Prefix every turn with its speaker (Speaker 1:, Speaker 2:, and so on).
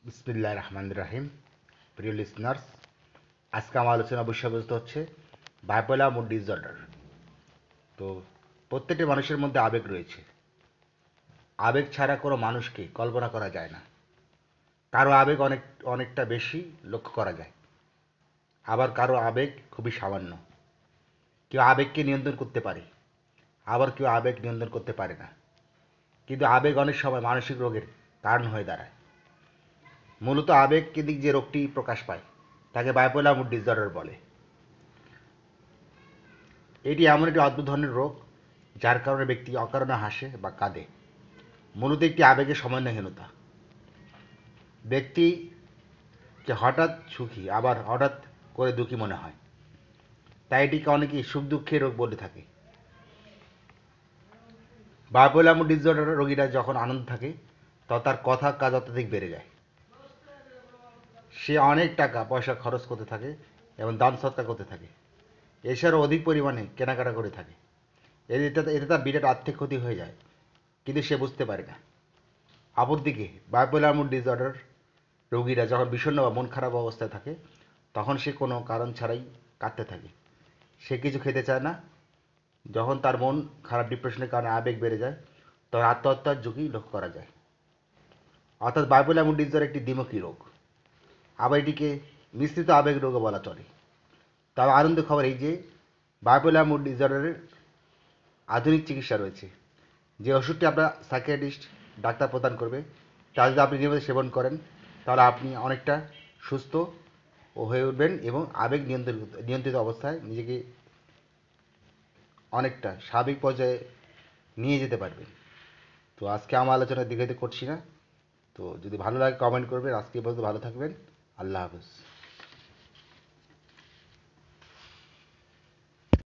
Speaker 1: বিসমিল্লাহির রহমানির রহিম। প্রিয় লিসনার্স, আজকে আমার আলোচনা বিষয়বস্তু হচ্ছে বাইপোলার মুড ডিসঅর্ডার। তো প্রত্যেকটি মানুষের মধ্যে আবেগ রয়েছে। আবেগ ছাড়া কোনো মানুষকে কল্পনা করা যায় না। কারো আবেগ অনেকটা বেশি লক্ষ্য করা যায়, আবার কারো আবেগ খুবই সামান্য। কেউ আবেগকে নিয়ন্ত্রণ করতে পারে, আবার কেউ আবেগ নিয়ন্ত্রণ করতে পারে না। কিন্তু আবেগ অনেক সময় মানসিক রোগের কারণ হয়ে দাঁড়ায়। মূলত আবেগ কেন্দ্রিক যে রোগটি প্রকাশ পায় তাকে বাইপোলার মুড ডিসঅর্ডার বলে। এটি এমন একটি অদ্ভুত ধরনের রোগ যার কারণে ব্যক্তি অকারণে হাসে বা কাঁদে। মূলত একটি আবেগের সমন্বয়হীনতা। ব্যক্তিকে হঠাৎ সুখী আবার হঠাৎ করে দুঃখী মনে হয়, তাই এটিকে অনেকেই সুখ দুঃখের রোগ বলে থাকে। বাইপোলার মুড ডিসঅর্ডার রোগীরা যখন আনন্দ থাকে তখন তার কথা কাজ অত্যাধিক বেড়ে যায়। সে অনেক টাকা পয়সা খরচ করতে থাকে এবং দান সৎকার করতে থাকে। এছাড়াও অধিক পরিমাণে কেনাকাটা করে থাকে। এতে তার বিরাট আর্থিক ক্ষতি হয়ে যায়, কিন্তু সে বুঝতে পারে না। অপরদিকে বাইপোলার মুড ডিসঅর্ডার রোগীরা যখন বিষণ্ণ বা মন খারাপ অবস্থায় থাকে তখন সে কোনো কারণ ছাড়াই কাঁদতে থাকে। সে কিছু খেতে চায় না। যখন তার মন খারাপ ডিপ্রেশনের কারণে আবেগ বেড়ে যায় তখন আত্মহত্যার ঝুঁকি লক্ষ্য করা যায়। অর্থাৎ বাইপোলার মুড ডিসঅর্ডার একটি দ্বিমুখী রোগ, আবার এটিকে মিশ্রিত আবেগ রোগও বলা চলে। তবে আনন্দের খবর এই যে বাইপোলার মুড ডিসঅর্ডারের আধুনিক চিকিৎসা রয়েছে। যে ওষুধটি আপনার সাইকিয়াট্রিস্ট ডাক্তার প্রদান করবে তা যদি আপনি নিয়মিত সেবন করেন তাহলে আপনি অনেকটা সুস্থ হয়ে উঠবেন এবং আবেগ নিয়ন্ত্রিত অবস্থায় নিজেকে অনেকটা স্বাভাবিক পর্যায়ে নিয়ে যেতে পারবেন। তো আজকে আমার আলোচনা দীর্ঘায়িত করছি না। তো যদি ভালো লাগে কমেন্ট করবেন। আজকে পর্যন্ত ভালো থাকবেন। আল্লাহ হাফেজ।